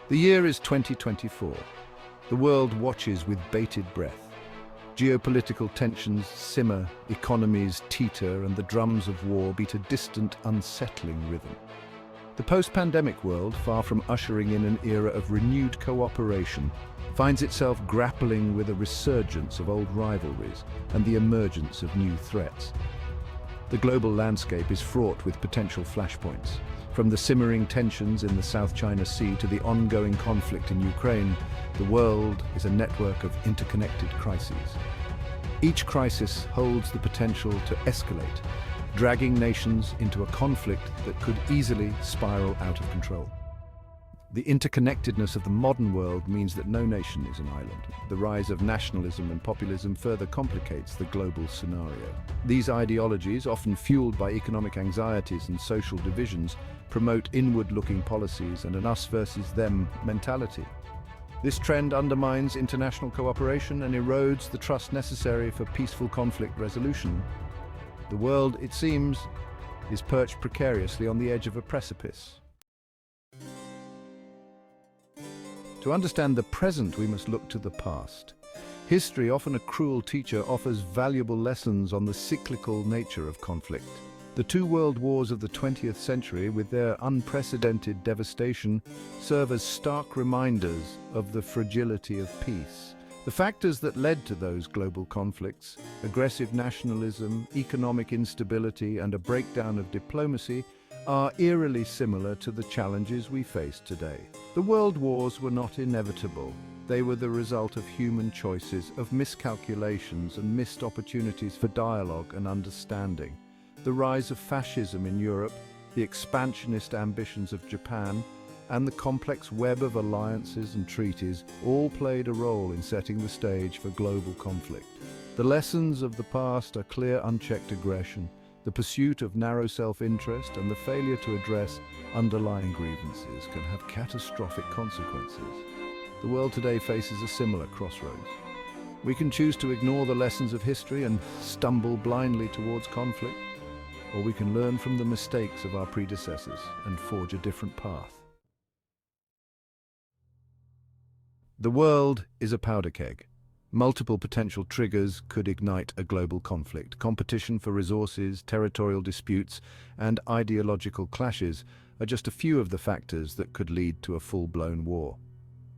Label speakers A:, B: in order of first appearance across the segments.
A: The year is 2024. The world watches with bated breath. Geopolitical tensions simmer, economies teeter, and the drums of war beat a distant, unsettling rhythm. The post-pandemic world, far from ushering in an era of renewed cooperation, finds itself grappling with a resurgence of old rivalries and the emergence of new threats. The global landscape is fraught with potential flashpoints. From the simmering tensions in the South China Sea to the ongoing conflict in Ukraine, the world is a network of interconnected crises. Each crisis holds the potential to escalate, dragging nations into a conflict that could easily spiral out of control. The interconnectedness of the modern world means that no nation is an island. The rise of nationalism and populism further complicates the global scenario. These ideologies, often fueled by economic anxieties and social divisions, promote inward-looking policies and an us versus them mentality. This trend undermines international cooperation and erodes the trust necessary for peaceful conflict resolution. The world, it seems, is perched precariously on the edge of a precipice. To understand the present, we must look to the past. History, often a cruel teacher, offers valuable lessons on the cyclical nature of conflict. The two world wars of the 20th century, with their unprecedented devastation, serve as stark reminders of the fragility of peace. The factors that led to those global conflicts, aggressive nationalism, economic instability, and a breakdown of diplomacy, are eerily similar to the challenges we face today. The world wars were not inevitable. They were the result of human choices, of miscalculations and missed opportunities for dialogue and understanding. The rise of fascism in Europe, the expansionist ambitions of Japan, and the complex web of alliances and treaties all played a role in setting the stage for global conflict. The lessons of the past are clear unchecked aggression, the pursuit of narrow self-interest, and the failure to address underlying grievances can have catastrophic consequences. The world today faces a similar crossroads. We can choose to ignore the lessons of history and stumble blindly towards conflict, or we can learn from the mistakes of our predecessors and forge a different path. The world is a powder keg. Multiple potential triggers could ignite a global conflict. Competition for resources, territorial disputes, and ideological clashes are just a few of the factors that could lead to a full-blown war.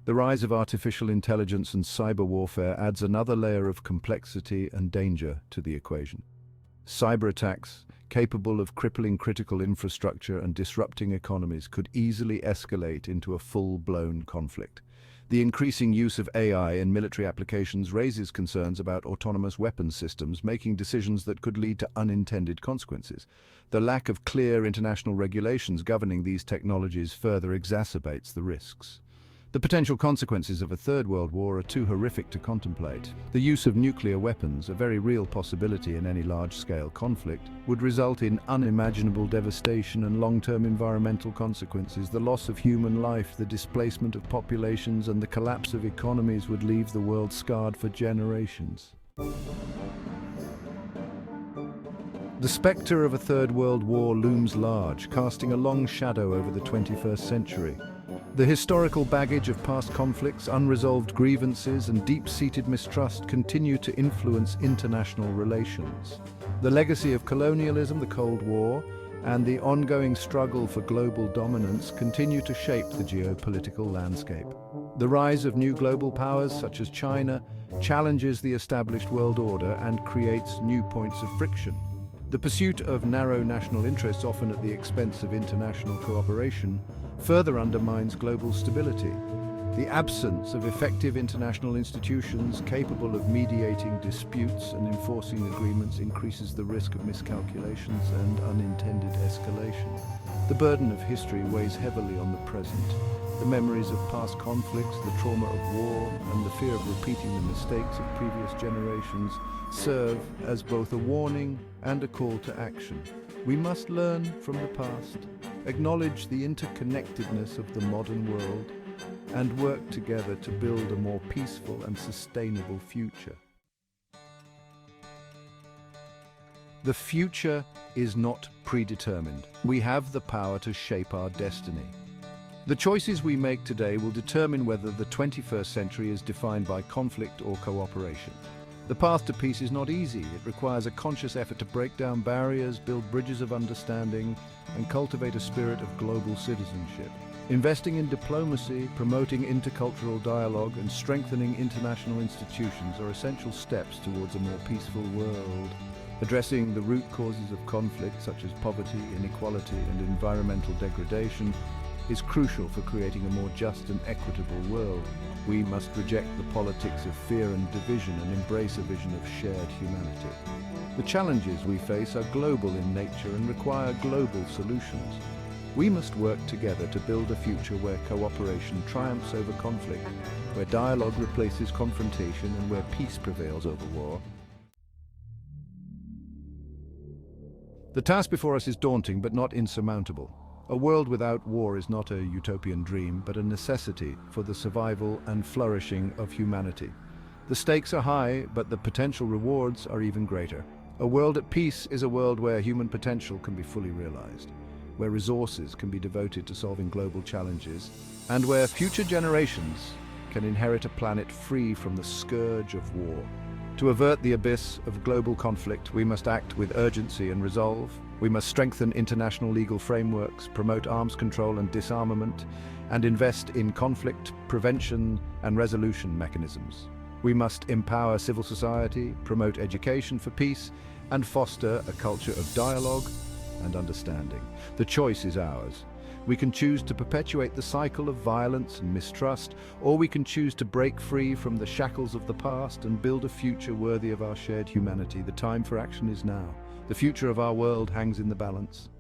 A: The rise of artificial intelligence and cyber warfare adds another layer of complexity and danger to the equation. Cyber attacks, capable of crippling critical infrastructure and disrupting economies, could easily escalate into a full-blown conflict. The increasing use of AI in military applications raises concerns about autonomous weapons systems making decisions that could lead to unintended consequences. The lack of clear international regulations governing these technologies further exacerbates the risks. The potential consequences of a third world war are too horrific to contemplate. The use of nuclear weapons, a very real possibility in any large-scale conflict, would result in unimaginable devastation and long-term environmental consequences. The loss of human life, the displacement of populations, and the collapse of economies would leave the world scarred for generations. The spectre of a third world war looms large, casting a long shadow over the 21st century. The historical baggage of past conflicts, unresolved grievances, and deep-seated mistrust continue to influence international relations. The legacy of colonialism, the Cold War, and the ongoing struggle for global dominance continue to shape the geopolitical landscape. The rise of new global powers, such as China, challenges the established world order and creates new points of friction. The pursuit of narrow national interests, often at the expense of international cooperation, further undermines global stability. The absence of effective international institutions capable of mediating disputes and enforcing agreements increases the risk of miscalculations and unintended escalation. The burden of history weighs heavily on the present. The memories of past conflicts, the trauma of war, and the fear of repeating the mistakes of previous generations serve as both a warning and a call to action. We must learn from the past, acknowledge the interconnectedness of the modern world, and work together to build a more peaceful and sustainable future. The future is not predetermined. We have the power to shape our destiny. The choices we make today will determine whether the 21st century is defined by conflict or cooperation. The path to peace is not easy. It requires a conscious effort to break down barriers, build bridges of understanding, and cultivate a spirit of global citizenship. Investing in diplomacy, promoting intercultural dialogue, and strengthening international institutions are essential steps towards a more peaceful world. Addressing the root causes of conflict, such as poverty, inequality, and environmental degradation, is crucial for creating a more just and equitable world. We must reject the politics of fear and division and embrace a vision of shared humanity. The challenges we face are global in nature and require global solutions. We must work together to build a future where cooperation triumphs over conflict, where dialogue replaces confrontation, and where peace prevails over war. The task before us is daunting but not insurmountable. A world without war is not a utopian dream, but a necessity for the survival and flourishing of humanity. The stakes are high, but the potential rewards are even greater. A world at peace is a world where human potential can be fully realized, where resources can be devoted to solving global challenges, and where future generations can inherit a planet free from the scourge of war. To avert the abyss of global conflict, we must act with urgency and resolve. We must strengthen international legal frameworks, promote arms control and disarmament, and invest in conflict prevention and resolution mechanisms. We must empower civil society, promote education for peace, and foster a culture of dialogue and understanding. The choice is ours. We can choose to perpetuate the cycle of violence and mistrust, or we can choose to break free from the shackles of the past and build a future worthy of our shared humanity. The time for action is now. The future of our world hangs in the balance.